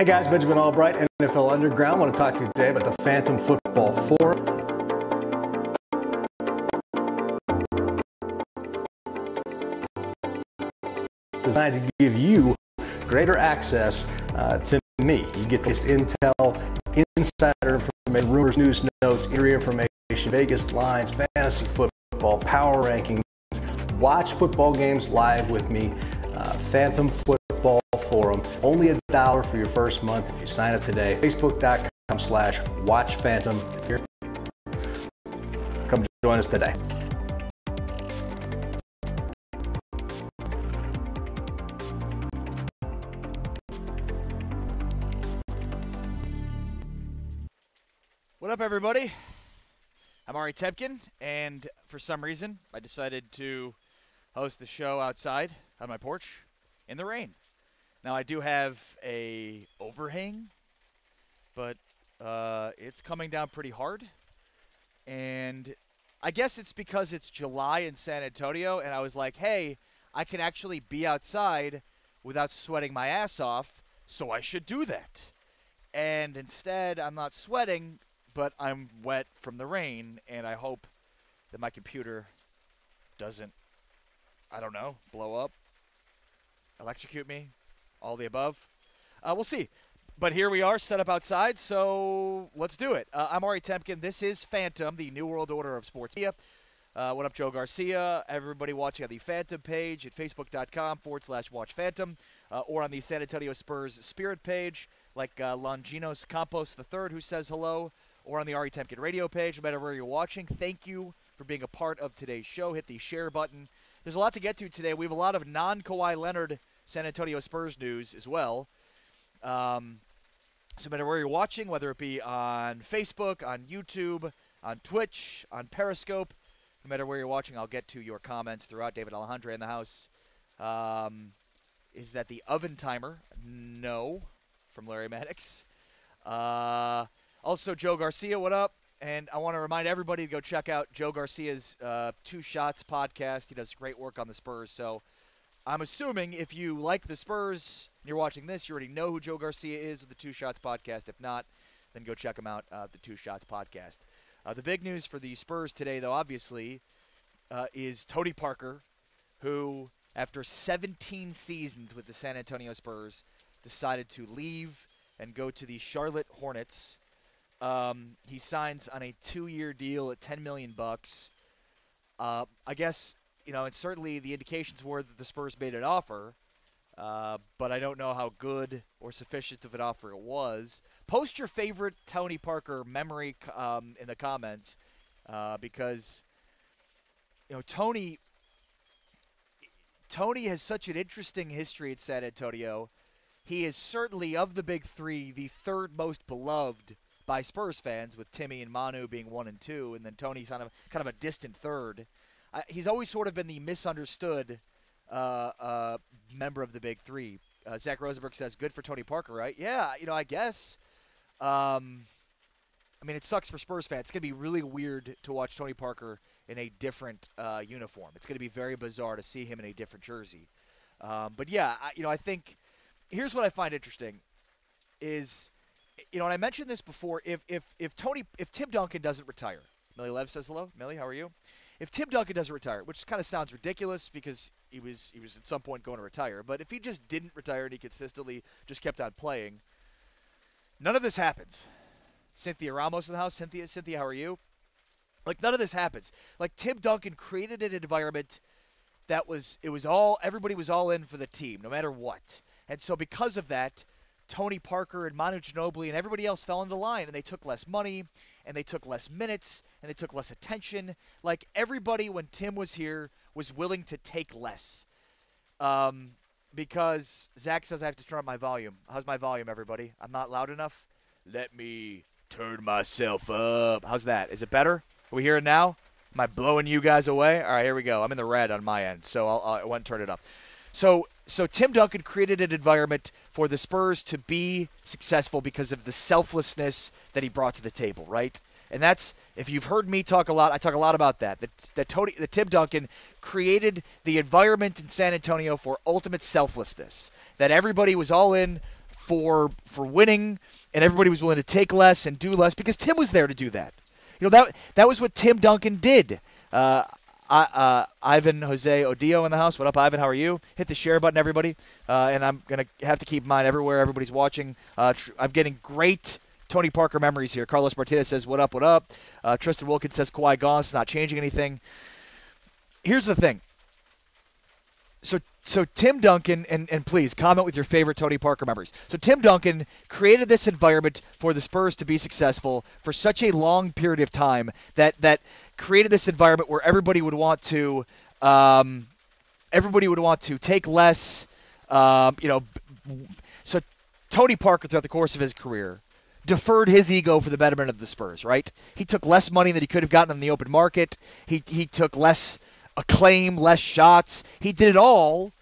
Hey guys, Benjamin Albright, NFL Underground. I want to talk to you today about the Phantom Football Forum. Designed to give you greater access to me. You get this intel, insider information, rumors, news notes, area information, Vegas lines, fantasy football, power rankings. Watch football games live with me. Phantom Football Forum. Only $1 for your first month if you sign up today. Facebook.com/WatchPhantom. Here. Come join us today. What up, everybody? I'm Ari Temkin, and for some reason, I decided to host the show outside on my porch in the rain. Now, I do have a overhang, but it's coming down pretty hard, and I guess it's because it's July in San Antonio, and I was like, hey, I can actually be outside without sweating my ass off, so I should do that. And instead, I'm not sweating, but I'm wet from the rain, and I hope that my computer doesn't, I don't know, blow up, electrocute me, all the above. We'll see. But here we are, set up outside, so let's do it. I'm Ari Temkin. This is Phantom, the New World Order of sports media. What up, Joe Garcia? Everybody watching on the Phantom page at facebook.com/WatchPhantom, or on the San Antonio Spurs Spirit page, like Longinos Campos III, who says hello, or on the Ari Temkin radio page. No matter where you're watching, thank you for being a part of today's show. Hit the share button. There's a lot to get to today. We have a lot of non-Kawhi Leonard San Antonio Spurs news as well. So no matter where you're watching, whether it be on Facebook, on YouTube, on Twitch, on Periscope, no matter where you're watching, I'll get to your comments throughout. David Alejandre in the house. Is that the oven timer? No, from Larry Maddox. Also, Joe Garcia, what up? And I want to remind everybody to go check out Joe Garcia's Two Shots podcast. He does great work on the Spurs. So I'm assuming if you like the Spurs and you're watching this, you already know who Joe Garcia is with the Two Shots podcast. If not, then go check him out, the Two Shots podcast. The big news for the Spurs today, though, obviously, is Tony Parker, who, after 17 seasons with the San Antonio Spurs, decided to leave and go to the Charlotte Hornets. He signs on a 2-year deal at $10 million. I guess, and certainly the indications were that the Spurs made an offer, but I don't know how good or sufficient of an offer it was. Post your favorite Tony Parker memory in the comments, because Tony has such an interesting history at San Antonio. He is certainly, of the big three, the third most beloved by Spurs fans, with Timmy and Manu being 1 and 2, and then Tony's kind of a distant third. He's always sort of been the misunderstood member of the big three. Zach Rosenberg says, good for Tony Parker, right? Yeah, I guess. I mean, it sucks for Spurs fans. It's going to be really weird to watch Tony Parker in a different uniform. It's going to be very bizarre to see him in a different jersey. But yeah, I think here's what I find interesting is, and I mentioned this before, if Tim Duncan doesn't retire, Millie Lev says hello. Millie, how are you? If Tim Duncan doesn't retire, which kind of sounds ridiculous because he was at some point going to retire, but if he just didn't retire and he consistently just kept on playing, none of this happens. Cynthia Ramos in the house. Cynthia, how are you? Like, none of this happens. Like, Tim Duncan created an environment that everybody was all in for the team, no matter what. And so because of that, Tony Parker and Manu Ginobili and everybody else fell into line, and they took less money, and they took less minutes, and they took less attention. Like, everybody, when Tim was here, was willing to take less. Because Zach says I have to turn up my volume. How's my volume, everybody? I'm not loud enough? Let me turn myself up. How's that? Is it better? Are we hearing now? Am I blowing you guys away? All right, here we go. I'm in the red on my end, so I want to turn it up. So Tim Duncan created an environment for the Spurs to be successful because of the selflessness that he brought to the table, right? And that's, if you've heard me talk a lot, I talk a lot about that. That Tim Duncan created the environment in San Antonio for ultimate selflessness. That everybody was all in for winning, and everybody was willing to take less and do less because Tim was there to do that. That was what Tim Duncan did. Ivan Jose Odillo in the house. What up, Ivan? How are you? Hit the share button, everybody. And I'm going to have to keep in mind everywhere everybody's watching. I'm getting great Tony Parker memories here. Carlos Martinez says, what up, what up? Tristan Wilkins says, Kawhi gone. It's not changing anything. Here's the thing. So Tim Duncan, and please comment with your favorite Tony Parker memories. So Tim Duncan created this environment for the Spurs to be successful for such a long period of time that created this environment where everybody would want to take less. So Tony Parker, throughout the course of his career, deferred his ego for the betterment of the Spurs. Right? He took less money than he could have gotten on the open market. He took less acclaim, less shots. He did it all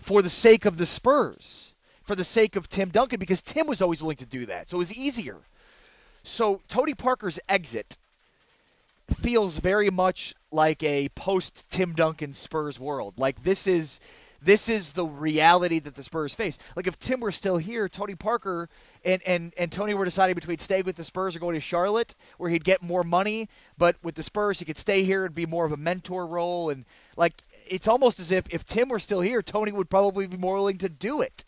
for the sake of the Spurs, for the sake of Tim Duncan, because Tim was always willing to do that. So it was easier. So Tony Parker's exit feels very much like a post-Tim Duncan Spurs world. Like this is the reality that the Spurs face. Like if Tim were still here, Tony Parker and Tony were deciding between staying with the Spurs or going to Charlotte, where he'd get more money, but with the Spurs he could stay here and be more of a mentor role. And like it's almost as if Tim were still here, Tony would probably be more willing to do it.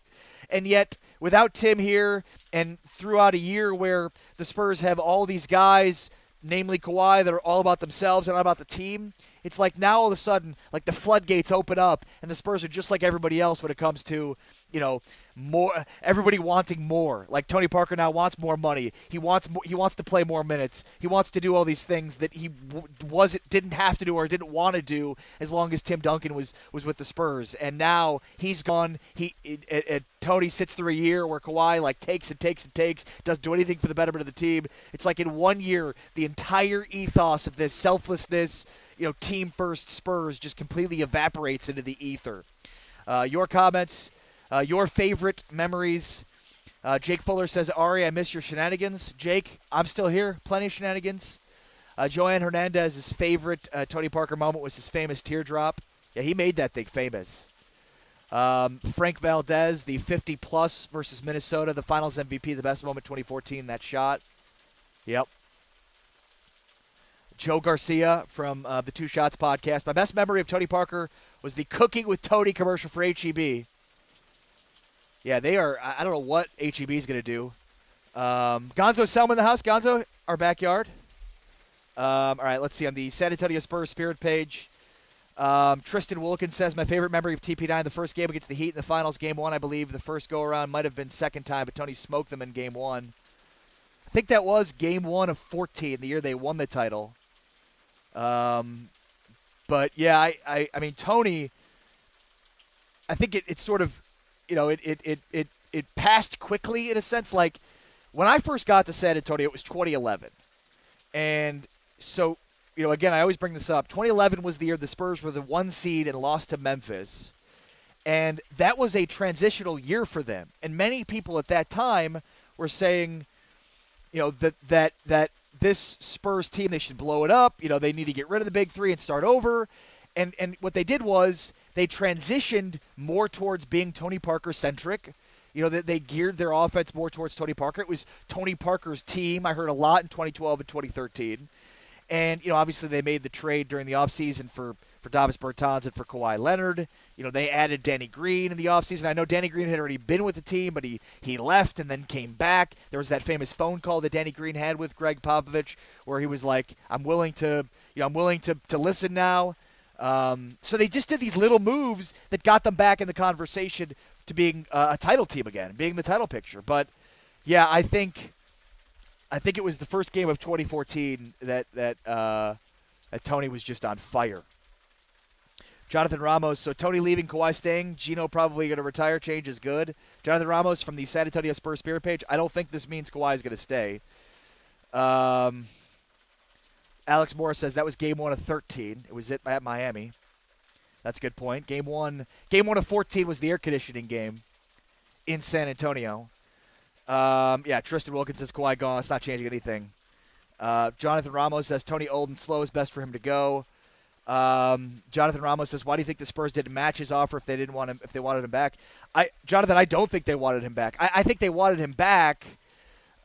And yet, without Tim here, and throughout a year where the Spurs have all these guys, namely Kawhi, that are all about themselves and not about the team, it's like now all of a sudden, like the floodgates open up, and the Spurs are just like everybody else when it comes to, more. Everybody wanting more. Like Tony Parker now wants more money. He wants to play more minutes. He wants to do all these things that he didn't have to do or didn't want to do as long as Tim Duncan was with the Spurs. And now he's gone. Tony sits through a year where Kawhi takes and takes and takes, doesn't do anything for the betterment of the team. It's like in 1 year, the entire ethos of this selflessness, team first Spurs just completely evaporates into the ether. Your comments, your favorite memories. Jake Fuller says, Ari, I miss your shenanigans. Jake, I'm still here. Plenty of shenanigans. Joanne Hernandez's favorite Tony Parker moment was his famous teardrop. Yeah, he made that thing famous. Frank Valdez, the 50-plus versus Minnesota, the finals MVP, the best moment 2014, that shot. Yep. Joe Garcia from the Two Shots podcast. My best memory of Tony Parker was the Cooking with Tony commercial for HEB. Yeah, they are. I don't know what HEB is going to do. Gonzo Selma in the house. Gonzo, our backyard. All right, let's see. On the San Antonio Spurs Spirit page, Tristan Wilkins says, my favorite memory of TP9, the first game against the Heat in the finals, game one, I believe. The first go-around might have been second time, but Tony smoked them in game one. I think that was game one of 14, the year they won the title. But, yeah, I mean, Tony, I think it sort of, it passed quickly in a sense. Like, when I first got to San Antonio, it was 2011. And so, again, I always bring this up. 2011 was the year the Spurs were the 1 seed and lost to Memphis. And that was a transitional year for them. And many people at that time were saying, that this Spurs team, they should blow it up. They need to get rid of the big three and start over. And what they did was they transitioned more towards being Tony Parker-centric. They geared their offense more towards Tony Parker. It was Tony Parker's team. I heard a lot in 2012 and 2013. And, obviously they made the trade during the offseason for Davis Bertans and for Kawhi Leonard. They added Danny Green in the offseason. I know Danny Green had already been with the team, but he left and then came back. There was that famous phone call that Danny Green had with Greg Popovich where he was like, I'm willing to listen now. So they just did these little moves that got them back in the conversation to being a title team again, being the title picture. But, yeah, I think it was the first game of 2014 that Tony was just on fire. Jonathan Ramos, so Tony leaving, Kawhi staying, Gino probably going to retire, change is good. Jonathan Ramos from the San Antonio Spurs Spirit page, I don't think this means Kawhi is going to stay. Alex Morris says that was game 1 of 13. It was at Miami. That's a good point. Game one of 14 was the air conditioning game in San Antonio. Yeah, Tristan Wilkins says Kawhi gone. It's not changing anything. Jonathan Ramos says Tony old and slow is best for him to go. Jonathan Ramos says, why do you think the Spurs didn't match his offer if they didn't want him, if they wanted him back? Jonathan, I don't think they wanted him back. I think they wanted him back,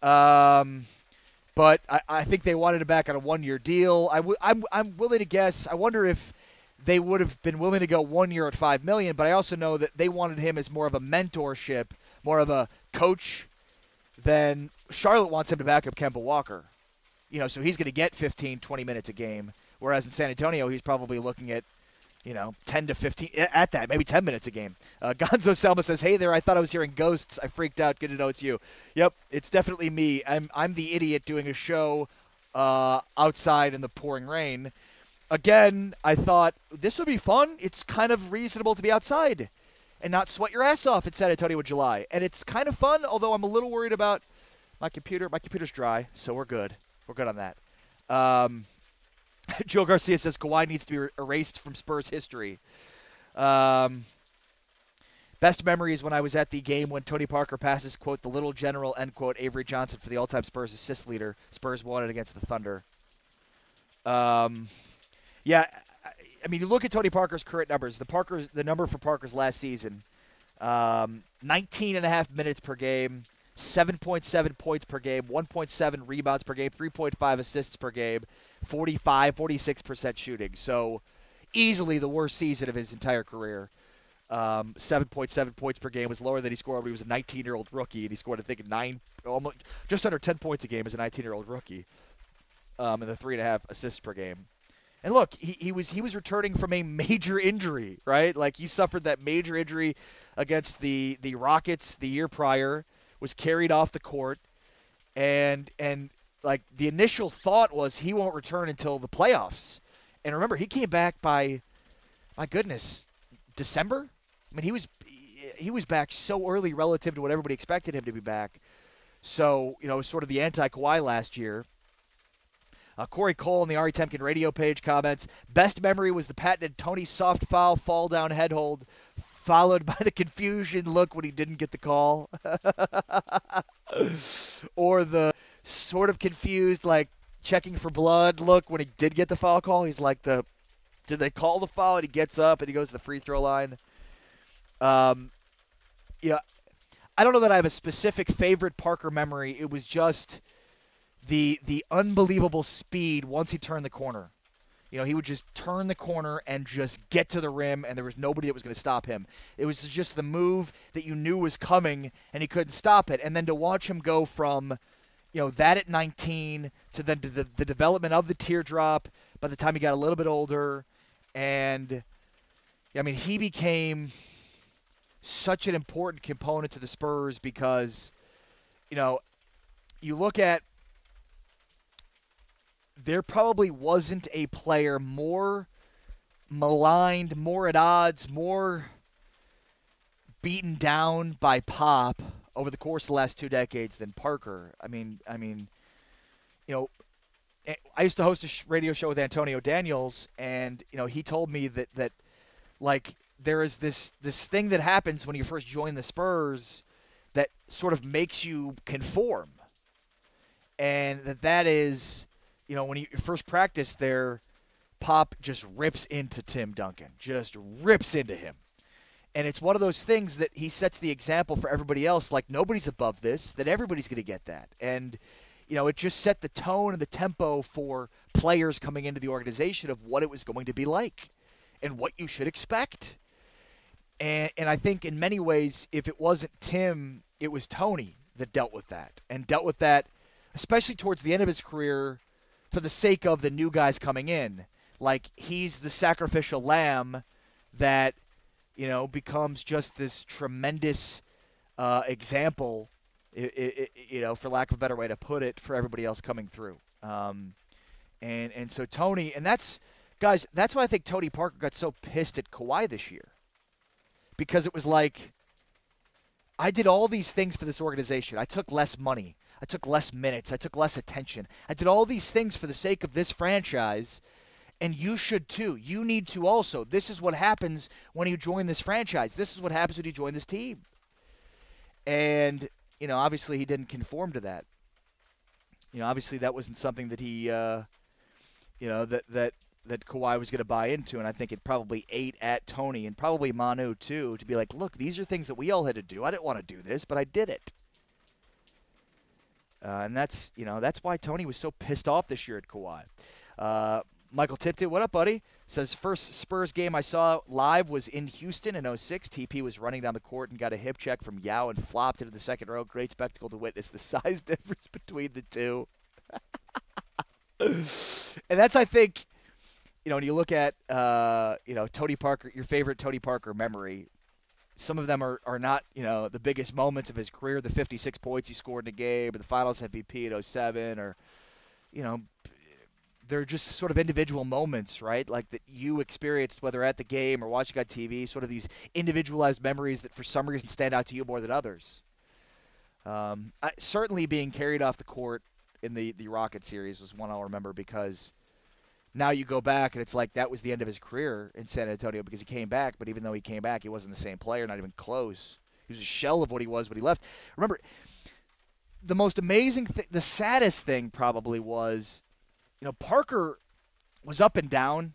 but I think they wanted him back on a 1-year deal. I'm willing to guess. I wonder if they would have been willing to go 1 year at $5 million, but I also know that they wanted him as more of a mentorship, more of a coach than Charlotte wants him to back up Kemba Walker. So he's going to get 15, 20 minutes a game, whereas in San Antonio he's probably looking at 10 to 15 at that, maybe 10 minutes a game. Gonzo Selma says, "Hey there, I thought I was hearing ghosts. I freaked out. Good to know it's you." Yep, it's definitely me. I'm the idiot doing a show outside in the pouring rain. Again, I thought this would be fun. It's kind of reasonable to be outside and not sweat your ass off in San Antonio in July. And it's kind of fun, although I'm a little worried about my computer. My computer's dry, so we're good. We're good on that. Joe Garcia says Kawhi needs to be erased from Spurs history. Best memory is when I was at the game when Tony Parker passes, quote, the little general, end quote, Avery Johnson for the all-time Spurs assist leader. Spurs won it against the Thunder. Yeah, I mean, you look at Tony Parker's current numbers. The number for Parker's last season, 19.5 minutes per game, 7.7 points per game, 1.7 rebounds per game, 3.5 assists per game, 46% shooting. So easily the worst season of his entire career. 7.7 points per game was lower than he scored when he was a 19-year-old rookie, and he scored, I think, just under 10 points a game as a 19-year-old rookie, and the 3.5 assists per game. And look, he was returning from a major injury, right? Like, he suffered that major injury against the Rockets the year prior, was carried off the court, and like the initial thought was he won't return until the playoffs. And remember, he came back by, my goodness, December? I mean, he was back so early relative to what everybody expected him to be back. So, it was sort of the anti-Kawhi last year. Corey Cole on the Ari Temkin radio page comments, best memory was the patented Tony soft foul fall down head hold, followed by the confusion look when he didn't get the call. Or the sort of confused, like, checking for blood look when he did get the foul call. He's like, did they call the foul? And he gets up and he goes to the free throw line. Yeah, I don't know that I have a specific favorite Parker memory. It was just the unbelievable speed once he turned the corner. He would just turn the corner and just get to the rim, and there was nobody that was going to stop him. It was just the move that you knew was coming, and he couldn't stop it. And then to watch him go from, that at 19 to then to the development of the teardrop by the time he got a little bit older. And, I mean, he became such an important component to the Spurs because, you look at, there probably wasn't a player more maligned, more at odds, more beaten down by Pop over the course of the last 2 decades than Parker. I mean, I used to host a radio show with Antonio Daniels, and he told me that like there is this thing that happens when you first join the Spurs that sort of makes you conform, and that is. When you first practice there, Pop just rips into Tim Duncan, just rips into him. And it's one of those things that he sets the example for everybody else, like nobody's above this, that everybody's going to get that. And, it just set the tone and the tempo for players coming into the organization of what it was going to be like and what you should expect. And I think in many ways, if it wasn't Tim, it was Tony that dealt with that, especially towards the end of his career, for the sake of the new guys coming in. Like, he's the sacrificial lamb that, becomes just this tremendous example, for lack of a better way to put it, for everybody else coming through. And so Tony, and that's why I think Tony Parker got so pissed at Kawhi this year. Because it was like, I did all these things for this organization. I took less money. I took less minutes. I took less attention. I did all these things for the sake of this franchise, and you should too. You need to also. This is what happens when you join this franchise. This is what happens when you join this team. And, obviously he didn't conform to that. Obviously that wasn't something that he, that that Kawhi was going to buy into, and I think it probably ate at Tony and probably Manu too, to be like, look, these are things that we all had to do. I didn't want to do this, but I did it. And that's why Tony was so pissed off this year at Kawhi. Michael Tipton, what up, buddy? Says, first Spurs game I saw live was in Houston in 2006. TP was running down the court and got a hip check from Yao and flopped into the second row. Great spectacle to witness the size difference between the two. And that's, I think, when you look at, Tony Parker, your favorite Tony Parker memory, some of them are not, the biggest moments of his career, the 56 points he scored in a game, or the finals MVP at 07, or, they're just sort of individual moments, right? Like that you experienced, whether at the game or watching on TV, sort of these individualized memories that for some reason stand out to you more than others. Certainly being carried off the court in the Rocket series was one I'll remember, because now you go back and it's like that was the end of his career in San Antonio, because he came back, but even though he came back, he wasn't the same player, not even close. He was a shell of what he was when he left. Remember, the most amazing thing, the saddest thing probably was, Parker was up and down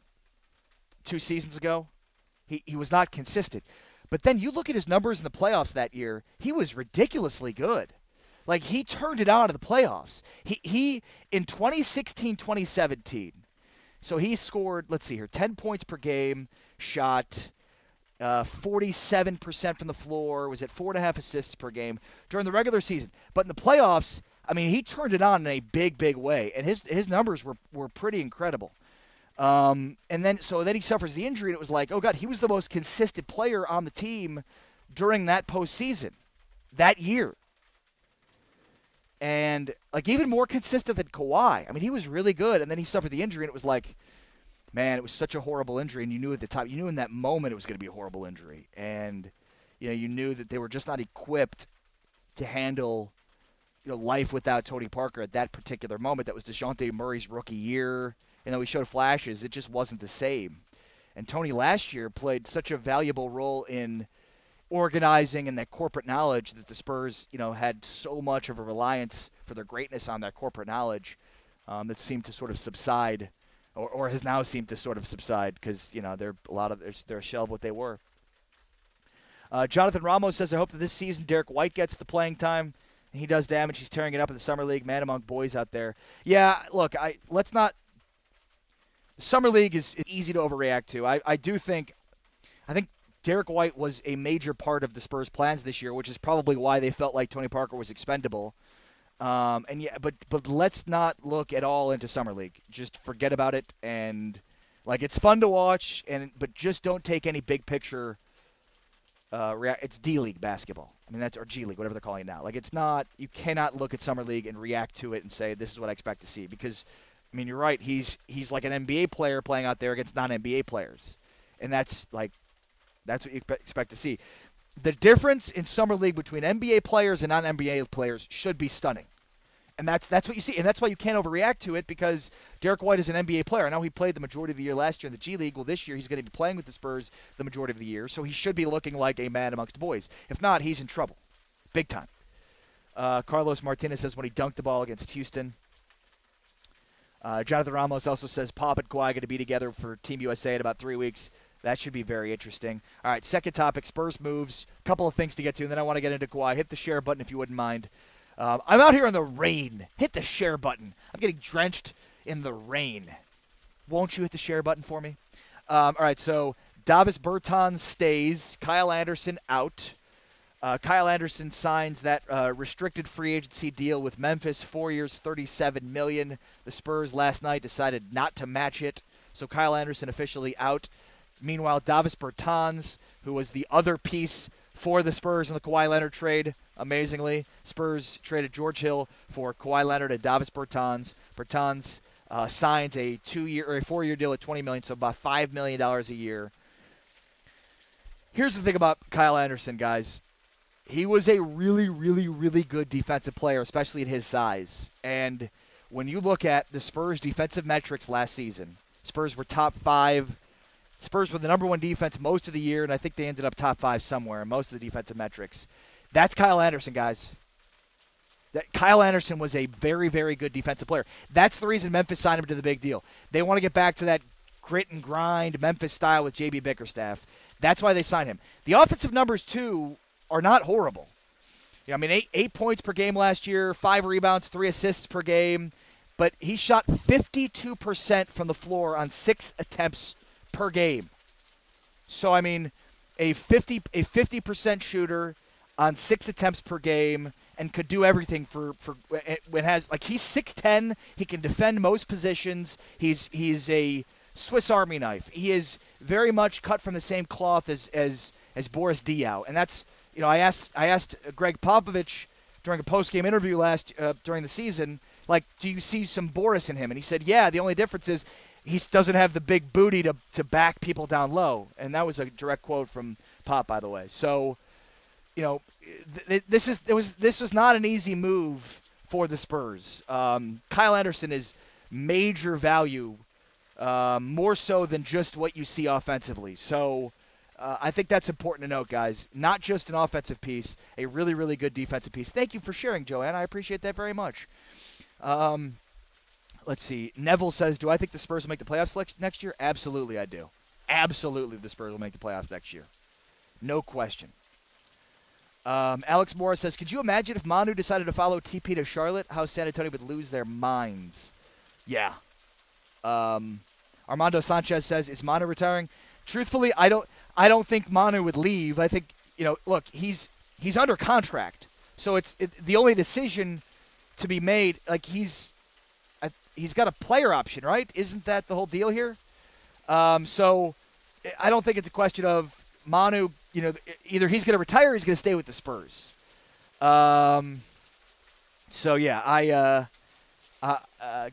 2 seasons ago. He was not consistent. But then you look at his numbers in the playoffs that year, he was ridiculously good. Like, he turned it on in the playoffs. He in 2016-2017, so he scored, let's see here, 10 points per game, shot 47% from the floor, was at 4.5 assists per game during the regular season. But in the playoffs, I mean, he turned it on in a big, big way, and his numbers were pretty incredible. And then he suffers the injury, and it was like, oh, God, he was the most consistent player on the team during that postseason, that year. And, like, even more consistent than Kawhi. I mean, he was really good, and then he suffered the injury, and it was like, man, it was such a horrible injury, and you knew at the time, you knew in that moment it was going to be a horrible injury. And, you knew that they were just not equipped to handle life without Tony Parker at that particular moment. That was DeJounte Murray's rookie year. And though he showed flashes, it just wasn't the same. And Tony last year played such a valuable role in organizing and that corporate knowledge that the Spurs, had so much of a reliance for their greatness on that corporate knowledge that seemed to sort of subside, or has now seemed to sort of subside, because, they're a shell of what they were. Jonathan Ramos says, I hope that this season Derek White gets the playing time. He does damage. He's tearing it up in the Summer League. Man among boys out there. Yeah, look, let's not – Summer League is easy to overreact to. I think Derek White was a major part of the Spurs' plans this year, which is probably why they felt like Tony Parker was expendable. But let's not look at all into Summer League. Just forget about it. And, it's fun to watch, but just don't take any big picture it's D-League basketball. I mean, or G League, whatever they're calling it now. It's not, you cannot look at Summer League and react to it and say, this is what I expect to see. Because, I mean, you're right. He's like an NBA player playing out there against non-NBA players. And that's what you expect to see. The difference in Summer League between NBA players and non-NBA players should be stunning. And that's what you see. And that's why you can't overreact to it, because Derek White is an NBA player. I know he played the majority of the year last year in the G League. Well, this year he's going to be playing with the Spurs the majority of the year, so he should be looking like a man amongst boys. If not, he's in trouble. Big time. Carlos Martinez says when he dunked the ball against Houston. Jonathan Ramos also says Pop and Kawhi going to be together for Team USA in about 3 weeks. That should be very interesting. All right, second topic, Spurs moves. A couple of things to get to, and then I want to get into Kawhi. Hit the share button if you wouldn't mind. I'm out here in the rain. Hit the share button. I'm getting drenched in the rain. Won't you hit the share button for me? All right, so Davis Bertans stays. Kyle Anderson out. Kyle Anderson signs that restricted free agency deal with Memphis, 4 years, $37 million. The Spurs last night decided not to match it, so Kyle Anderson officially out. Meanwhile, Davis Bertans, who was the other piece for the Spurs in the Kawhi Leonard trade, amazingly, Spurs traded George Hill for Kawhi Leonard and Davis Bertans. Bertans signs a 4-year deal at $20 million, so about $5 million a year. Here's the thing about Kyle Anderson, guys. He was a really, really, really good defensive player, especially at his size. And when you look at the Spurs' defensive metrics last season, Spurs were top 5. Spurs were the number 1 defense most of the year, and I think they ended up top 5 somewhere in most of the defensive metrics. That's Kyle Anderson, guys. Kyle Anderson was a very, very good defensive player. That's the reason Memphis signed him to the big deal. They want to get back to that grit and grind, Memphis style with J.B. Bickerstaff. That's why they signed him. The offensive numbers, too, are not horrible. I mean, 8 points per game last year, 5 rebounds, 3 assists per game. But he shot 52% from the floor on 6 attempts per game. So, I mean, a 50% shooter on 6 attempts per game and could do everything for when has like he's 6'10", he can defend most positions. He's a Swiss Army knife. He is very much cut from the same cloth as Boris Diaw. And that's, you know, I asked Greg Popovich during a post-game interview during the season, like, do you see some Boris in him? And he said, yeah, the only difference is he doesn't have the big booty to back people down low. And that was a direct quote from Pop, by the way. So, you know, this was not an easy move for the Spurs. Kyle Anderson is major value, more so than just what you see offensively. So I think that's important to note, guys. Not just an offensive piece, a really, really good defensive piece. Thank you for sharing, Joanne. I appreciate that very much. Let's see. Neville says, do I think the Spurs will make the playoffs next year? Absolutely, I do. Absolutely, the Spurs will make the playoffs next year. No question. Alex Morris says, could you imagine if Manu decided to follow TP to Charlotte, how San Antonio would lose their minds? Yeah. Armando Sanchez says, is Manu retiring? Truthfully, I don't think Manu would leave. I think, you know, look, he's under contract. So the only decision to be made, like he's got a player option, right? Isn't that the whole deal here? So I don't think it's a question of Manu, you know, either he's going to retire or he's going to stay with the Spurs. So, yeah,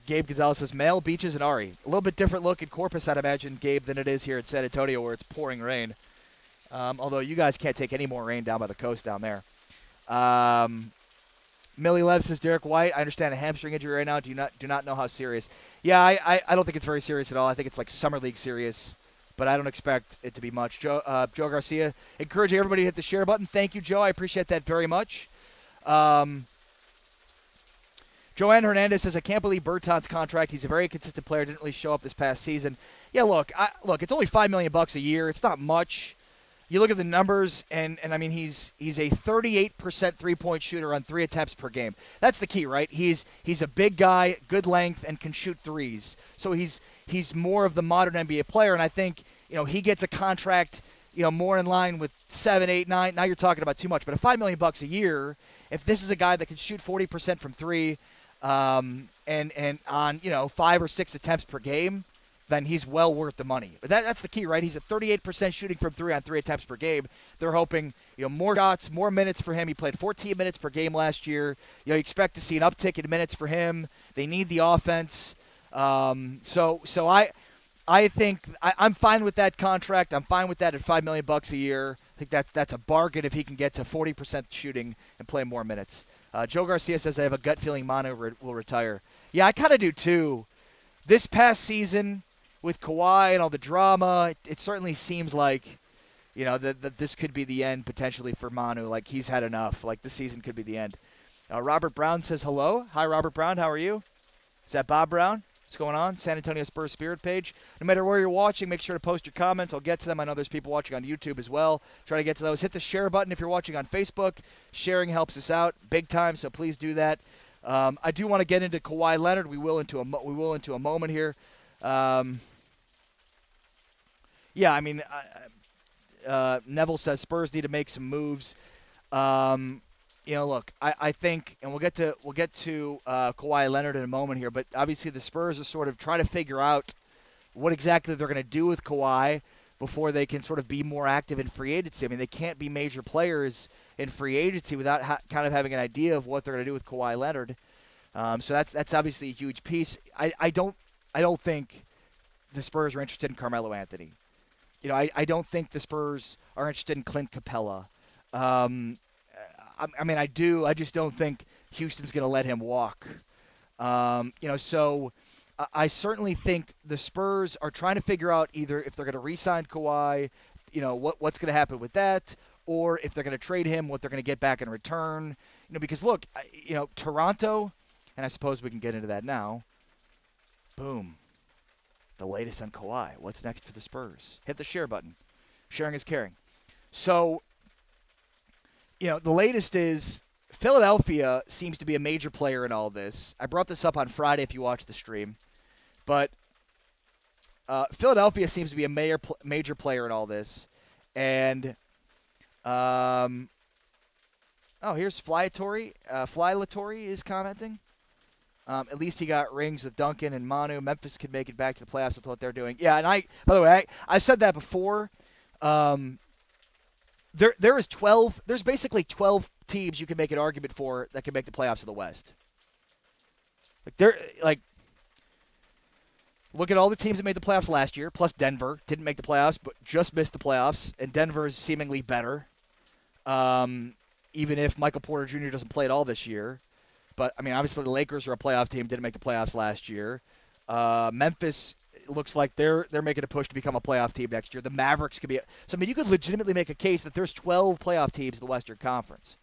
Gabe Gonzalez says, Male, Beaches, and Ari. A little bit different look in Corpus, I'd imagine, Gabe, than it is here at San Antonio where it's pouring rain. Although you guys can't take any more rain down by the coast down there. Millie Lev says, Derek White, I understand a hamstring injury right now. Do not know how serious. Yeah, I don't think it's very serious at all. I think it's like summer league serious, but I don't expect it to be much. Joe Garcia, encouraging everybody to hit the share button. Thank you, Joe. I appreciate that very much. Joanne Hernandez says, I can't believe Berton's contract. He's a very consistent player. Didn't really show up this past season. Yeah, look, it's only $5 million a year. It's not much. You look at the numbers, and I mean, he's a 38% three-point shooter on 3 attempts per game. That's the key, right? He's a big guy, good length, and can shoot threes. So he's more of the modern NBA player, and I think, you know, he gets a contract, you know, more in line with 7, 8, 9. Now you're talking about too much, but $5 million a year, if this is a guy that can shoot 40% from 3, and on, you know, 5 or 6 attempts per game, then he's well worth the money. But that's the key, right? He's at 38% shooting from 3 on 3 attempts per game. They're hoping, you know, more shots, more minutes for him. He played 14 minutes per game last year. You know, you expect to see an uptick in minutes for him. They need the offense. So I think I'm fine with that contract. I'm fine with that at $5 million a year. I think that's a bargain if he can get to 40% shooting and play more minutes. Joe Garcia says, I have a gut feeling Manu will retire. Yeah, I kind of do too. This past season, with Kawhi and all the drama, it certainly seems like, you know, that this could be the end potentially for Manu. Like, he's had enough. Like, this season could be the end. Robert Brown says hello. Hi, Robert Brown. How are you? Is that Bob Brown? What's going on? San Antonio Spurs Spirit page. No matter where you're watching, make sure to post your comments. I'll get to them. I know there's people watching on YouTube as well. Try to get to those. Hit the share button if you're watching on Facebook. Sharing helps us out big time, so please do that. I do want to get into Kawhi Leonard. We will into a moment here. Yeah, I mean, Neville says Spurs need to make some moves. You know, look, I think, and we'll get to Kawhi Leonard in a moment here, but obviously the Spurs are sort of trying to figure out what exactly they're going to do with Kawhi before they can sort of be more active in free agency. I mean, they can't be major players in free agency without kind of having an idea of what they're going to do with Kawhi Leonard. So that's obviously a huge piece. I don't think the Spurs are interested in Carmelo Anthony. You know, I don't think the Spurs are interested in Clint Capella. I mean, I do. I just don't think Houston's going to let him walk. You know, so I certainly think the Spurs are trying to figure out either if they're going to re-sign Kawhi, you know, what's going to happen with that, or if they're going to trade him, what they're going to get back in return. You know, because look, you know, Toronto, and I suppose we can get into that now. Boom. the latest on Kawhi. What's next for the Spurs? Hit the share button. Sharing is caring. So, the latest is Philadelphia seems to be a major player in all this. I brought this up on Friday if you watched the stream. But Philadelphia seems to be a major player in all this. And, here's Fly-Latori. Fly-Latori is commenting. At least he got rings with Duncan and Manu. Memphis could make it back to the playoffs with what they're doing. Yeah, and by the way, I said that before. There's basically 12 teams you can make an argument for that can make the playoffs of the West. Look at all the teams that made the playoffs last year, plus Denver didn't make the playoffs, but just missed the playoffs, and Denver is seemingly better, even if Michael Porter Jr. doesn't play at all this year. But, obviously the Lakers are a playoff team, didn't make the playoffs last year. Memphis looks like they're making a push to become a playoff team next year. The Mavericks could be – so, you could legitimately make a case that there's 12 playoff teams in the Western Conference.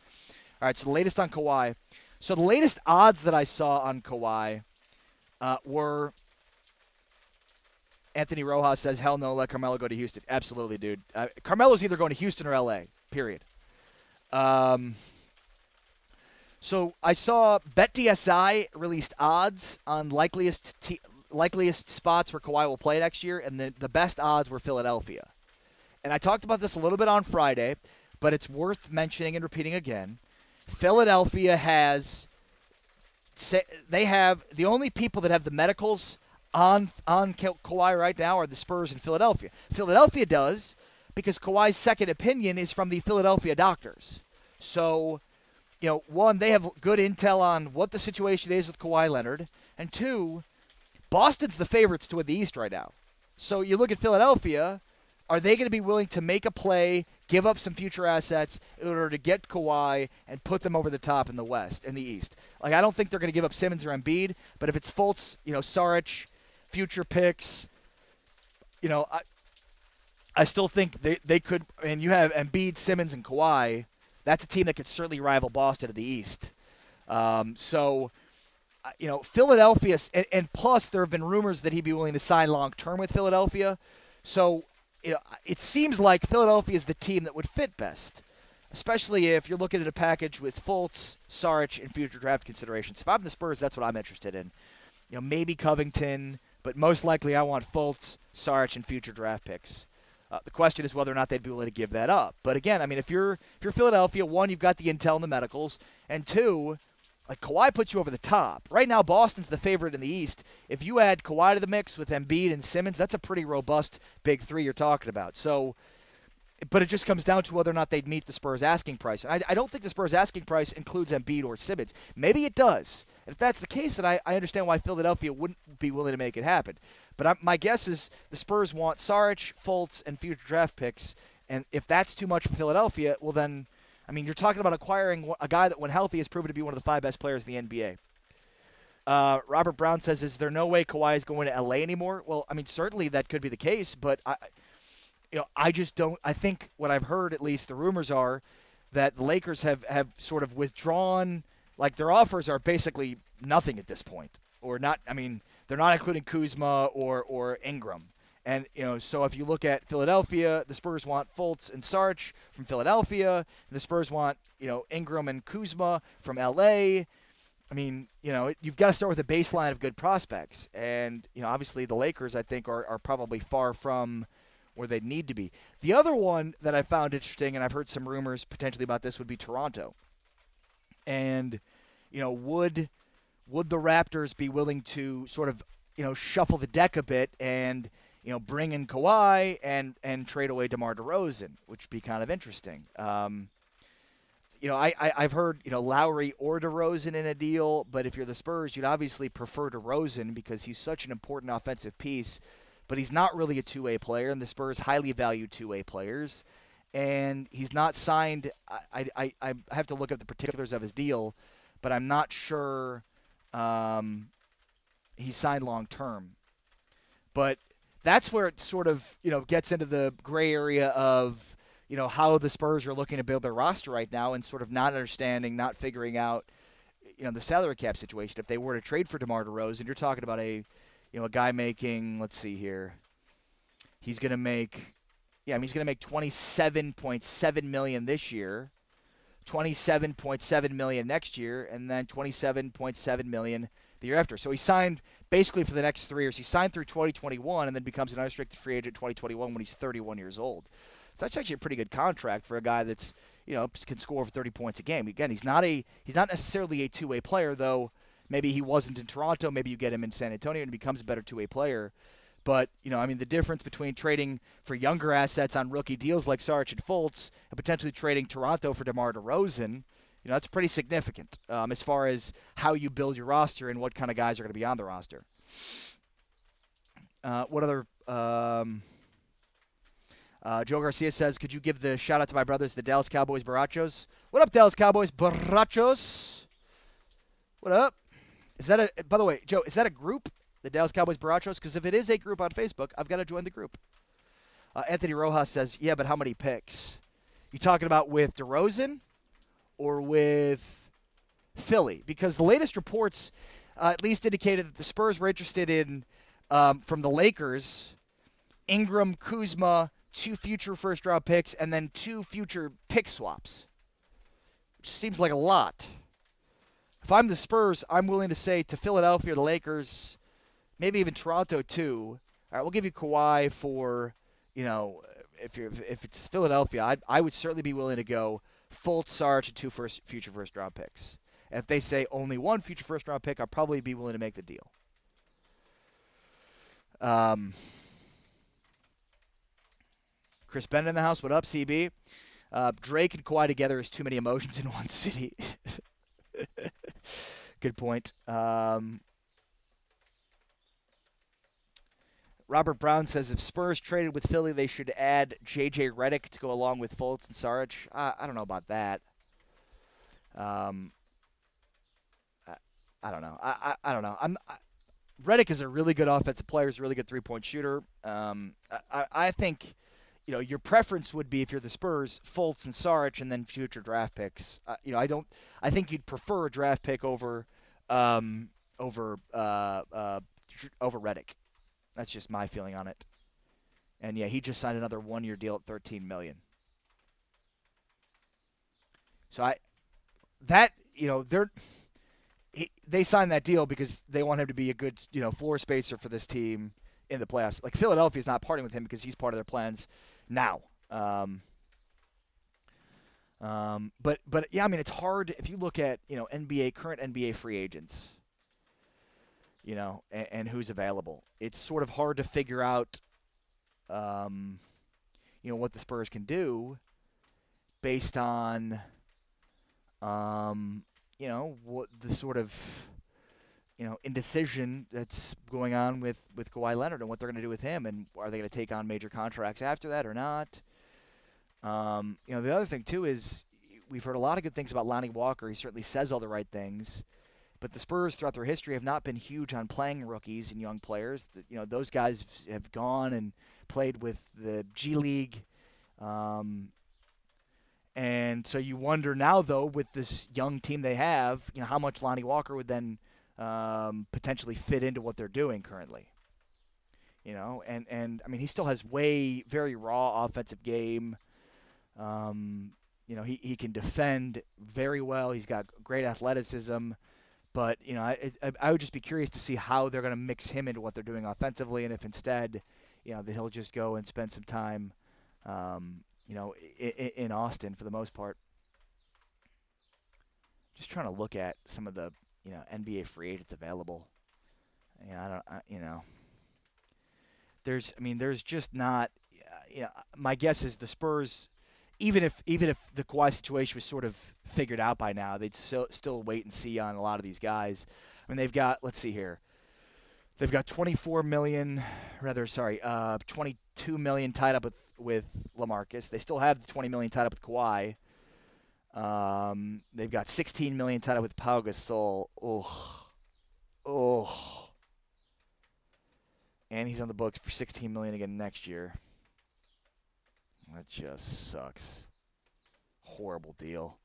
All right, so the latest on Kawhi. So the latest odds that I saw on Kawhi were – Anthony Rojas says, hell no, let Carmelo go to Houston. Absolutely, dude. Carmelo's either going to Houston or L.A., period. So I saw BetDSI released odds on likeliest spots where Kawhi will play next year, and the best odds were Philadelphia. And I talked about this a little bit on Friday, but it's worth mentioning and repeating again. Philadelphia they have the only people that have the medicals on Kawhi right now are the Spurs in Philadelphia. Philadelphia does because Kawhi's second opinion is from the Philadelphia doctors. So, one, they have good intel on what the situation is with Kawhi Leonard, and two, Boston's the favorites to win the East right now. So you look at Philadelphia, are they going to be willing to make a play, give up some future assets in order to get Kawhi and put them over the top in the East? I don't think they're going to give up Simmons or Embiid, but if it's Fultz, Saric, future picks, I still think they could, and you have Embiid, Simmons, and Kawhi. That's a team that could certainly rival Boston in the East. Philadelphia, and plus there have been rumors that he'd be willing to sign long-term with Philadelphia. So, it seems like Philadelphia is the team that would fit best, especially if you're looking at a package with Fultz, Saric, and future draft considerations. If I'm the Spurs, that's what I'm interested in. Maybe Covington, but most likely I want Fultz, Saric, and future draft picks. The question is whether or not they'd be willing to give that up. But again, if you're Philadelphia, one, you've got the intel and the medicals, and two, Kawhi puts you over the top. Right now, Boston's the favorite in the East. If you add Kawhi to the mix with Embiid and Simmons, that's a pretty robust big three you're talking about. So, but it just comes down to whether or not they'd meet the Spurs asking price. I don't think the Spurs asking price includes Embiid or Simmons. Maybe it does. If that's the case, then I understand why Philadelphia wouldn't be willing to make it happen. But my guess is the Spurs want Saric, Fultz, and future draft picks. And if that's too much for Philadelphia, well then, you're talking about acquiring a guy that, when healthy, has proven to be one of the 5 best players in the NBA. Robert Brown says, is there no way Kawhi is going to L.A. anymore? Well, certainly that could be the case, but I just don't. I think what I've heard, at least the rumors are, that the Lakers have sort of withdrawn. Their offers are basically nothing at this point, or not. They're not including Kuzma or Ingram. And, so if you look at Philadelphia, the Spurs want Fultz and Saric from Philadelphia, and the Spurs want, Ingram and Kuzma from L.A. You've got to start with a baseline of good prospects. And, obviously the Lakers, I think, are probably far from where they need to be. The other one that I found interesting, and I've heard some rumors potentially about this, would be Toronto. And, would the Raptors be willing to sort of, shuffle the deck a bit and, bring in Kawhi and trade away DeMar DeRozan, which would be kind of interesting. I've heard, Lowry or DeRozan in a deal, but if you're the Spurs, you'd obviously prefer DeRozan because he's such an important offensive piece, but he's not really a two-way player, and the Spurs highly value two-way players. And he's not signed. I have to look at the particulars of his deal, but I'm not sure he's signed long-term. But that's where it sort of, gets into the gray area of, how the Spurs are looking to build their roster right now and sort of not understanding, not figuring out, the salary cap situation. If they were to trade for DeMar DeRozan, you're talking about a a guy making, let's see here, he's going to make, he's going to make $27.7 million this year, $27.7 million next year, and then $27.7 million the year after. So he signed basically for the next 3 years. He signed through 2021 and then becomes an unrestricted free agent 2021 when he's 31 years old. So that's actually a pretty good contract for a guy that's, can score over 30 points a game. Again, he's not necessarily a two-way player, though. Maybe he wasn't in Toronto. Maybe you get him in San Antonio and he becomes a better two-way player. But, the difference between trading for younger assets on rookie deals like Saric and Fultz and potentially trading Toronto for DeMar DeRozan, that's pretty significant as far as how you build your roster and what kind of guys are going to be on the roster. What other... Joe Garcia says, could you give the shout-out to my brothers, the Dallas Cowboys Barachos? What up, Dallas Cowboys Barachos? What up? By the way, Joe, is that a group? The Dallas Cowboys Barachos? Because if it is a group on Facebook, I've got to join the group. Anthony Rojas says, yeah, but how many picks? You talking about with DeRozan or with Philly? Because the latest reports at least indicated that the Spurs were interested in, from the Lakers, Ingram, Kuzma, 2 future first-round picks, and then 2 future pick swaps, which seems like a lot. If I'm the Spurs, I'm willing to say to Philadelphia or the Lakers, maybe even Toronto too. All right, we'll give you Kawhi for, if it's Philadelphia, I would certainly be willing to go Fultz, Saric, and 2 future first-round picks. And if they say only 1 future first-round pick, I'll probably be willing to make the deal. Chris Bennett in the house. What up, CB? Drake and Kawhi together is too many emotions in one city. Good point. Robert Brown says if Spurs traded with Philly, they should add J.J. Redick to go along with Fultz and Saric. I don't know about that. I don't know. I don't know. Redick is a really good offensive player. He's a really good three-point shooter. I think, your preference would be, if you're the Spurs, Fultz and Saric and then future draft picks. I think you'd prefer a draft pick over Redick. That's just my feeling on it. And yeah, he just signed another 1-year deal at $13 million. So they signed that deal because they want him to be a good, floor spacer for this team in the playoffs. Like, Philadelphia's not parting with him because he's part of their plans now. But yeah, it's hard if you look at, current NBA free agents, and who's available. It's sort of hard to figure out, what the Spurs can do based on, what the sort of, indecision that's going on with Kawhi Leonard and what they're going to do with him, and are they going to take on major contracts after that or not? The other thing too is we've heard a lot of good things about Lonnie Walker. He certainly says all the right things, but the Spurs throughout their history have not been huge on playing rookies and young players. Those guys have gone and played with the G League. And so you wonder now, though, with this young team they have, how much Lonnie Walker would then potentially fit into what they're doing currently. And he still has very raw offensive game. He can defend very well. He's got great athleticism. But, I would just be curious to see how they're going to mix him into what they're doing offensively, and if instead, that he'll just go and spend some time in Austin for the most part. Just trying to look at some of the, NBA free agents available. There's just not, my guess is the Spurs, even if the Kawhi situation was sort of figured out by now, they'd still wait and see on a lot of these guys. They've got, let's see here. They've got $22 million tied up with LaMarcus. They still have the $20 million tied up with Kawhi. They've got $16 million tied up with Pau Gasol. And he's on the books for $16 million again next year. That just sucks. Horrible deal.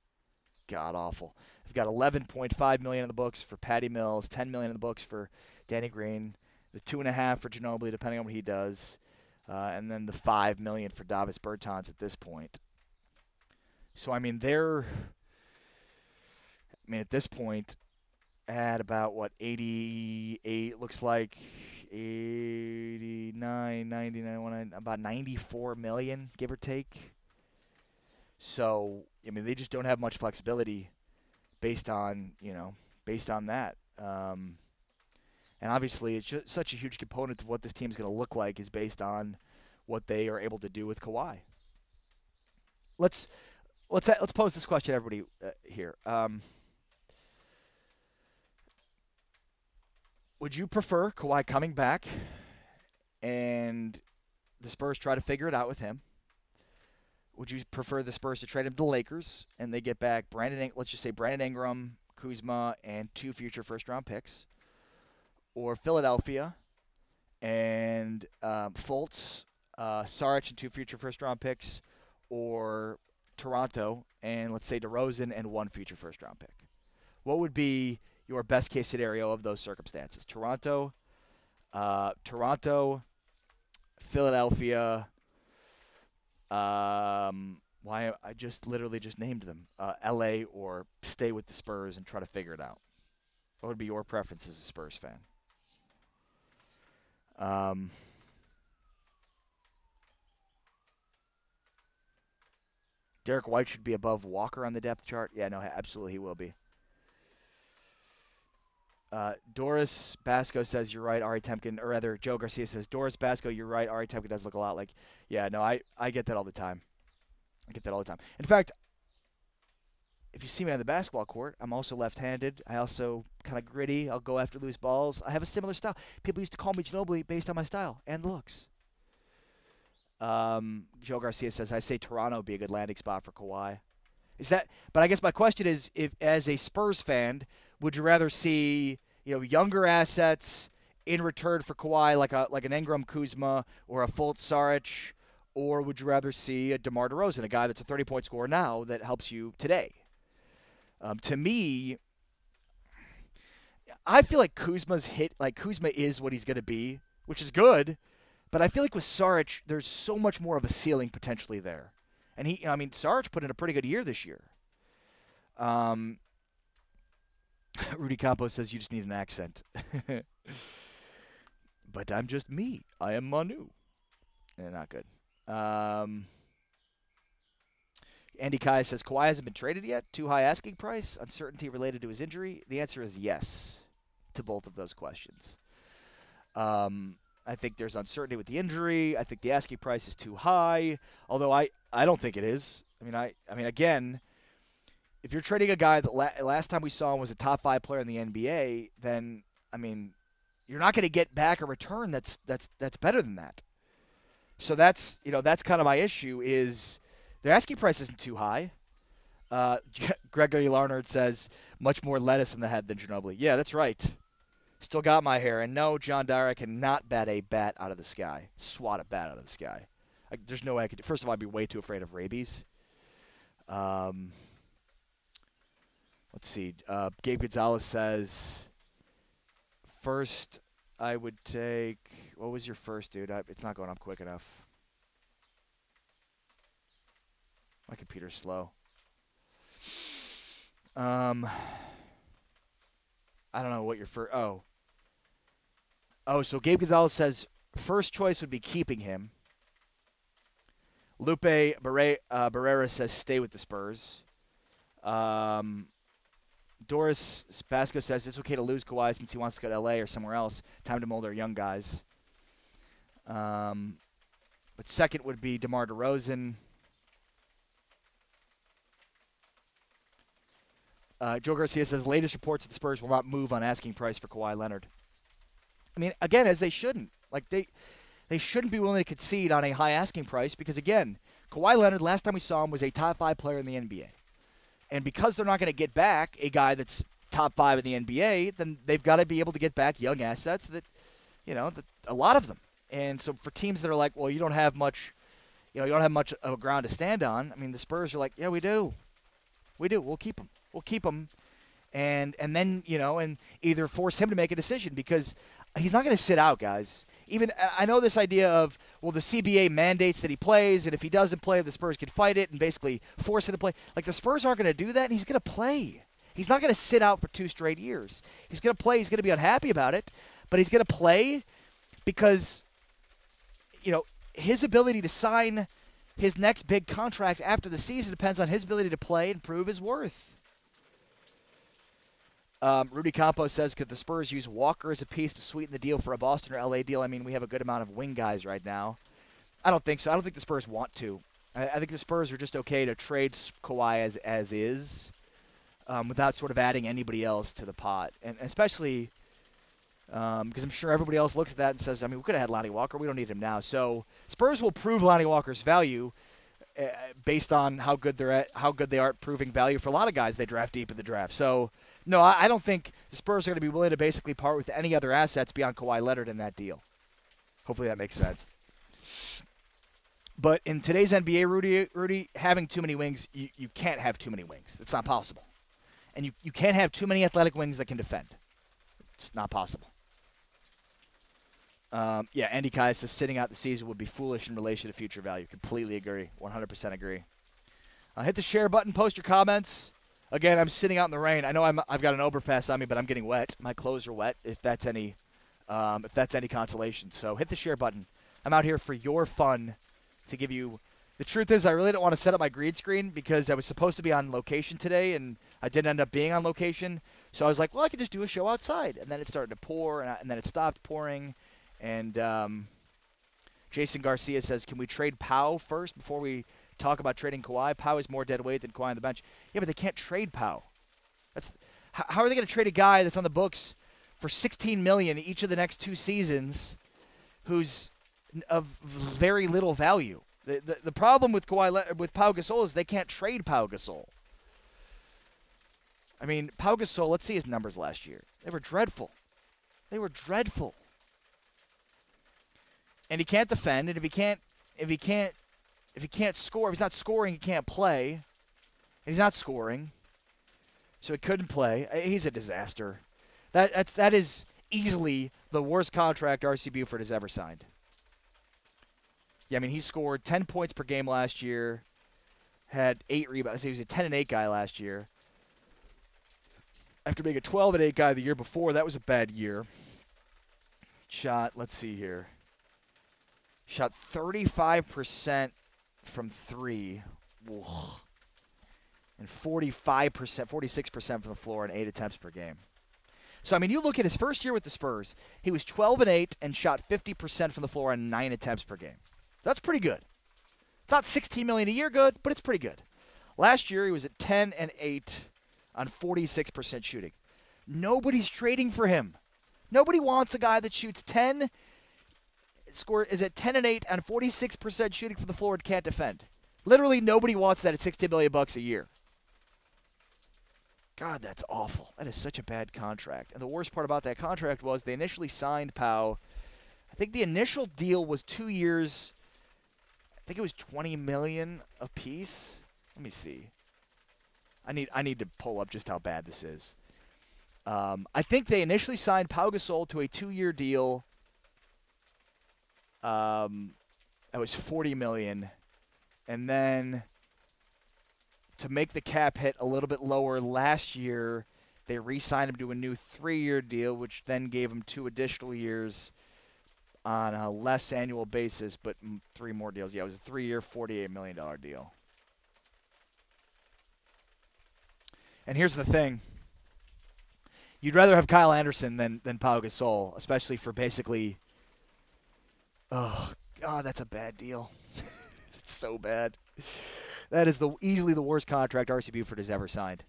God awful. They've got $11.5 million in the books for Patty Mills, $10 million in the books for Danny Green. the 2.5 for Ginobili, depending on what he does, and then the $5 million for Davis Bertans at this point. So I mean, at this point, at about what 88 looks like 89, 99, about 94 million, give or take. So I mean, they just don't have much flexibility based on that. And obviously, it's just such a huge component of what this team's going to look like is based on what they are able to do with Kawhi. Let's pose this question to everybody here. Would you prefer Kawhi coming back and the Spurs try to figure it out with him? Would you prefer the Spurs to trade him to the Lakers and they get back let's just say Brandon Ingram, Kuzma, and 2 future first-round picks? Or Philadelphia and Fultz, Saric, and 2 future first-round picks? Or Toronto and, let's say, DeRozan and 1 future first-round pick? What would be your best-case scenario of those circumstances? Toronto, Philadelphia, why I just literally just named them, LA, or stay with the Spurs and try to figure it out. What would be your preference as a Spurs fan? Derek White should be above Walker on the depth chart. Yeah, no, absolutely he will be. Doris Basco says, you're right, Ari Temkin, or rather, Joe Garcia says, Doris Basco, you're right, Ari Temkin does look a lot like, yeah, no, I get that all the time. In fact, if you see me on the basketball court, I'm also left-handed. I also kind of gritty. I'll go after loose balls. I have a similar style. People used to call me Ginobili based on my style and looks. Joe Garcia says, I say Toronto would be a good landing spot for Kawhi. But I guess my question is, if as a Spurs fan, would you rather see younger assets in return for Kawhi, like an Ingram, Kuzma, or a Fultz, Saric, or would you rather see a DeMar DeRozan, a guy that's a 30-point scorer now that helps you today? To me, I feel like Kuzma is what he's going to be, which is good, but I feel like with Saric, there's so much more of a ceiling potentially there. And Saric put in a pretty good year this year. Rudy Campos says you just need an accent. But I'm just me. I am Manu. Not good. Andy Kai says Kawhi hasn't been traded yet. Too high asking price. Uncertainty related to his injury. The answer is yes to both of those questions. I think there's uncertainty with the injury. I think the asking price is too high. Although I don't think it is. I mean, again, if you're trading a guy that last time we saw him was a top 5 player in the NBA, then you're not going to get back a return that's better than that. So that's kind of my issue is the asking price isn't too high. Gregory Larnard says much more lettuce in the head than Ginobili. Yeah, that's right. Still got my hair. And no, John Dyer, I cannot bat a bat out of the sky. Swat a bat out of the sky. There's no way I could. First of all, I'd be way too afraid of rabies. Let's see. Gabe Gonzalez says, first I would take, what was your first, dude? It's not going up quick enough. My computer's slow. I don't know what your first, so Gabe Gonzalez says first choice would be keeping him. Lupe Barrera says stay with the Spurs. Doris Basco says it's okay to lose Kawhi since he wants to go to LA or somewhere else. Time to mold our young guys. But second would be DeMar DeRozan. Joe Garcia says latest reports that the Spurs will not move on asking price for Kawhi Leonard. I mean, again, as they shouldn't. Like they shouldn't be willing to concede on a high asking price because, again, Kawhi Leonard, last time we saw him, was a top 5 player in the NBA. And because they're not going to get back a guy that's top 5 in the NBA, then they've got to be able to get back young assets that, a lot of them. And so for teams that are like, well, you don't have much of a ground to stand on. I mean, the Spurs are like, yeah, we do. We'll keep him. And then, and either force him to make a decision because He's not going to sit out, guys. Even I know this idea of, well, the CBA mandates that he plays, and if he doesn't play, the Spurs can fight it and basically force him to play. Like, the Spurs aren't going to do that, and he's going to play. He's not going to sit out for 2 straight years. He's going to play. He's going to be unhappy about it, but he's going to play because, you know, his ability to sign his next big contract after the season depends on his ability to play and prove his worth. Rudy Campos says, could the Spurs use Walker as a piece to sweeten the deal for a Boston or LA deal? I mean, we have a good amount of wing guys right now. I don't think so. I don't think the Spurs want to. I think the Spurs are just okay to trade Kawhi as is without sort of adding anybody else to the pot. And especially because I'm sure everybody else looks at that and says, I mean, we could have had Lonnie Walker. We don't need him now. So Spurs will prove Lonnie Walker's value based on how good they are at proving value for a lot of guys they draft deep in the draft. So, no, I don't think the Spurs are going to be willing to basically part with any other assets beyond Kawhi Leonard in that deal. Hopefully that makes sense. But in today's NBA, Rudy, having too many wings, you can't have too many wings. It's not possible. And you can't have too many athletic wings that can defend. It's not possible. Yeah, Andy Kai says sitting out the season would be foolish in relation to future value. Completely agree. 100% agree. Hit the share button. Post your comments. Again, I'm sitting out in the rain. I know I've got an overpass on me, but I'm getting wet. My clothes are wet. If that's any consolation. So hit the share button. I'm out here for your fun to give you. The truth is, I really don't want to set up my green screen because I was supposed to be on location today, and I didn't end up being on location. So I was like, well, I could just do a show outside. And then it started to pour, and then it stopped pouring. And Jason Garcia says, can we trade Pau first before we talk about trading Kawhi? Pau is more dead weight than Kawhi on the bench. Yeah, but they can't trade Pau. How are they going to trade a guy that's on the books for $16 million each of the next 2 seasons who's of very little value? The problem with Pau Gasol is they can't trade Pau Gasol. I mean, Pau Gasol, let's see his numbers last year. They were dreadful. They were dreadful. And he can't defend, and if he can't score, if he's not scoring, he can't play. And he's not scoring, so he couldn't play. He's a disaster. That is easily the worst contract R.C. Buford has ever signed. Yeah, I mean, he scored 10 points per game last year, had 8 rebounds. He was a 10-8 guy last year. After being a 12-8 guy the year before, that was a bad year. Shot, let's see here. Shot 35% from 3. Ugh. And 46% from the floor and 8 attempts per game. So, I mean, you look at his first year with the Spurs, he was 12-8 and shot 50% from the floor on 9 attempts per game. That's pretty good. It's not $16 million a year good, but it's pretty good. Last year, he was at 10-8 on 46% shooting. Nobody's trading for him. Nobody wants a guy that shoots 10, is at 10-8 on 46% shooting from the floor and can't defend. Literally, nobody wants that at $16 million a year. God, that's awful. That is such a bad contract. And the worst part about that contract was they initially signed Pau. I think the initial deal was 2 years. I think it was $20 million a piece. Let me see. I need to pull up just how bad this is. I think they initially signed Pau Gasol to a 2-year deal. That was $40 million. And then to make the cap hit a little bit lower last year, they re-signed him to a new 3-year deal, which then gave him 2 additional years on a less annual basis, but 3 more deals. Yeah, it was a 3-year, $48 million deal. And here's the thing. You'd rather have Kyle Anderson than Pau Gasol, especially for basically, oh, God, that's a bad deal. It's so bad. That is easily the worst contract R.C. Buford has ever signed.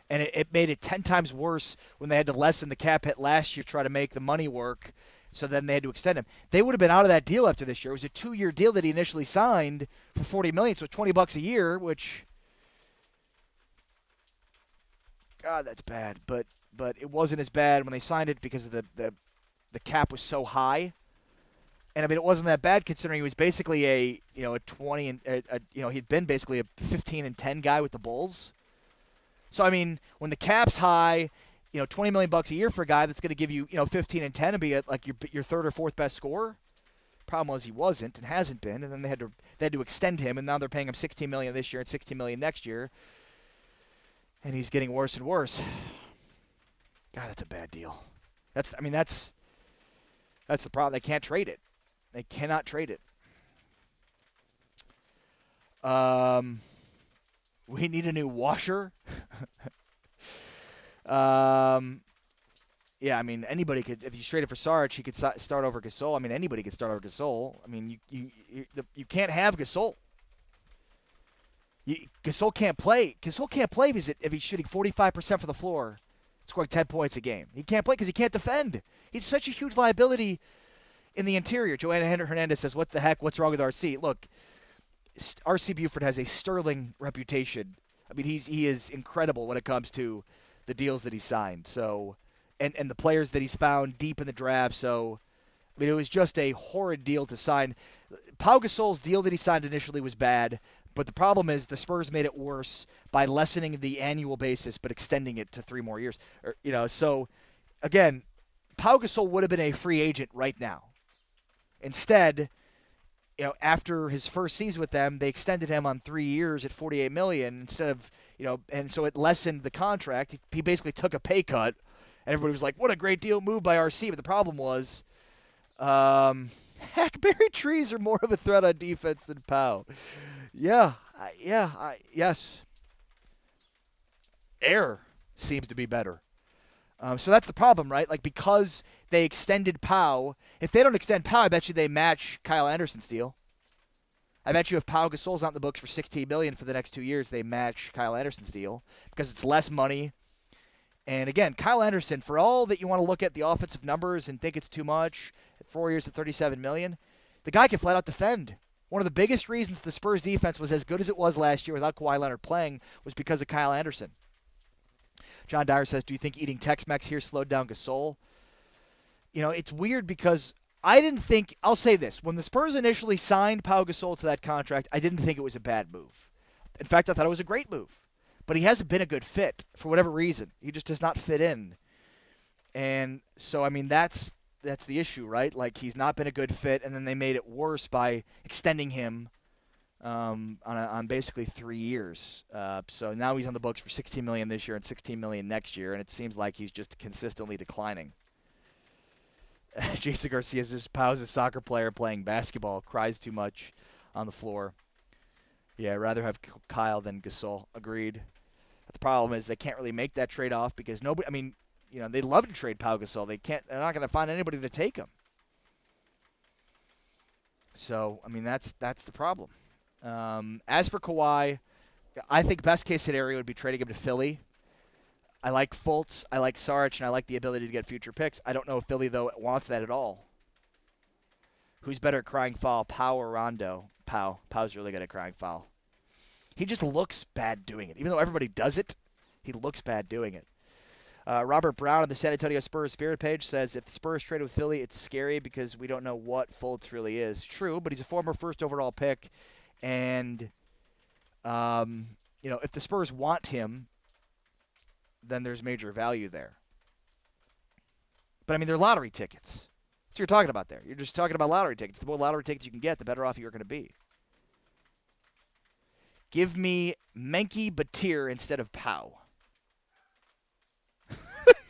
And it made it 10 times worse when they had to lessen the cap hit last year to try to make the money work, so then they had to extend him. They would have been out of that deal after this year. It was a 2-year deal that he initially signed for $40 million, so $20 a year, which, God, that's bad. But it wasn't as bad when they signed it because of the cap was so high. And I mean, it wasn't that bad considering he was basically a 20 and he'd been basically a 15-10 guy with the Bulls. So I mean, when the cap's high, $20 million a year for a guy that's going to give you, 15 and 10 and be like your third or fourth best scorer. Problem was he wasn't and hasn't been, and then they had to extend him, and now they're paying him $16 million this year and $16 million next year, and he's getting worse and worse. God, that's a bad deal. That's the problem. They can't trade it. They cannot trade it. We need a new washer. Yeah, I mean, anybody could. If you traded for Sarge, he could start over Gasol. I mean, anybody could start over Gasol. I mean, you can't have Gasol. Gasol can't play. Gasol can't play if he's shooting 45% from the floor, scoring 10 points a game. He can't play because he can't defend. He's such a huge liability in the interior. Joanna Hernandez says, "What the heck? What's wrong with RC?" Look, RC Buford has a sterling reputation. I mean, he is incredible when it comes to the deals that he signed. So. And the players that he's found deep in the draft. So, I mean, it was just a horrid deal to sign. Pau Gasol's deal that he signed initially was bad, but the problem is the Spurs made it worse by lessening the annual basis but extending it to 3 more years. So, again, Pau Gasol would have been a free agent right now. Instead, after his first season with them, they extended him on 3 years at $48 million instead of, and so it lessened the contract. He basically took a pay cut. And everybody was like, what a great deal move by RC. But the problem was, hackberry trees are more of a threat on defense than Pau. Yes. Air seems to be better. So that's the problem, right? Like, because they extended Pau, if they don't extend Pau, I bet you they match Kyle Anderson's deal. I bet you if Pau Gasol's not in the books for $16 million for the next 2 years, they match Kyle Anderson's deal because it's less money. And again, Kyle Anderson, for all that you want to look at the offensive numbers and think it's too much, at 4 years at $37 million, the guy can flat out defend. One of the biggest reasons the Spurs defense was as good as it was last year without Kawhi Leonard playing was because of Kyle Anderson. John Dyer says, do you think eating Tex-Mex here slowed down Gasol? It's weird because I didn't think, I'll say this, when the Spurs initially signed Pau Gasol to that contract, I didn't think it was a bad move. In fact, I thought it was a great move. But he hasn't been a good fit for whatever reason. He just does not fit in. And so, I mean, that's the issue, right? Like, he's not been a good fit, and then they made it worse by extending him on basically 3 years. So now he's on the books for $16 million this year and $16 million next year, and it seems like he's just consistently declining. Jason Garcia says, Pau's a soccer player playing basketball, cries too much on the floor. Yeah, I'd rather have Kyle than Gasol. Agreed. But the problem is they can't really make that trade-off because nobody – I mean, they'd love to trade Pau Gasol. They're not going to find anybody to take him. So, I mean, that's the problem. As for Kawhi, I think best-case scenario would be trading him to Philly. I like Fultz, I like Sarge, and I like the ability to get future picks. I don't know if Philly, though, wants that at all. Who's better at crying foul, Pau or Rondo? Pau. Pau's really good at crying foul. He just looks bad doing it. Even though everybody does it, he looks bad doing it. Robert Brown on the San Antonio Spurs Spirit page says, if the Spurs trade with Philly, it's scary because we don't know what Fultz really is. True, but he's a former first overall pick. And, if the Spurs want him, then there's major value there. But, I mean, they're lottery tickets. That's what you're talking about there. You're just talking about lottery tickets. The more lottery tickets you can get, the better off you're going to be. Give me Menke Batir instead of Pau.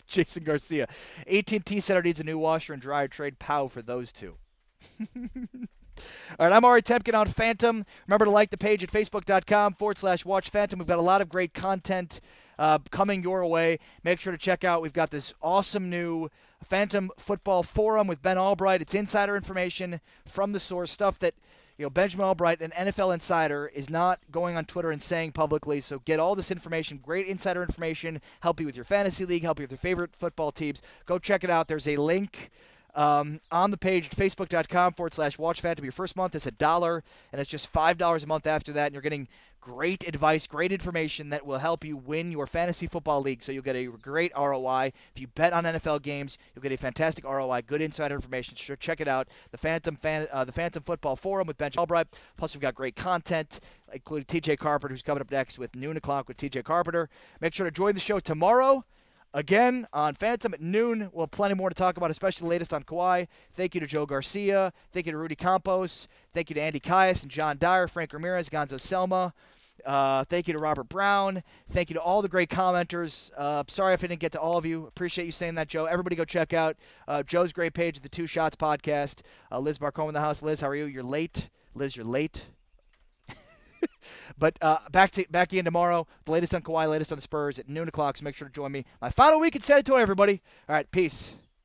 Jason Garcia. AT&T Center needs a new washer and dryer. Trade Pau for those two. All right, I'm Ari Temkin on Phantom. Remember to like the page at facebook.com/Watch Phantom. We've got a lot of great content coming your way. Make sure to check out, we've got this awesome new Phantom Football Forum with Ben Albright. It's insider information from the source, stuff that Benjamin Albright, an NFL insider, is not going on Twitter and saying publicly. So get all this information, great insider information, help you with your fantasy league, help you with your favorite football teams. Go check it out. There's a link on the page at facebook.com/Watch Phantom. Your first month is $1, and it's just $5 a month after that, and you're getting great advice, great information that will help you win your fantasy football league. So you'll get a great ROI. If you bet on NFL games, you'll get a fantastic ROI, good insider information. So check it out. The Phantom Football Forum with Ben Albright. Plus, we've got great content, including TJ Carpenter, who's coming up next with noon o'clock with TJ Carpenter. Make sure to join the show tomorrow. again on Phantom at noon. We'll have plenty more to talk about, especially the latest on Kawhi. Thank you to Joe Garcia. Thank you to Rudy Campos. Thank you to Andy Caius and John Dyer, Frank Ramirez, Gonzo Selma. Thank you to Robert Brown. Thank you to all the great commenters. Sorry if I didn't get to all of you. Appreciate you saying that, Joe. Everybody go check out Joe's great page at the Two Shots podcast. Liz Barcombe in the house. Liz, how are you? You're late. Liz, you're late. But back to you tomorrow. The latest on Kawhi, latest on the Spurs at noon o'clock. So make sure to join me. My final week in San Antonio, everybody. All right, peace.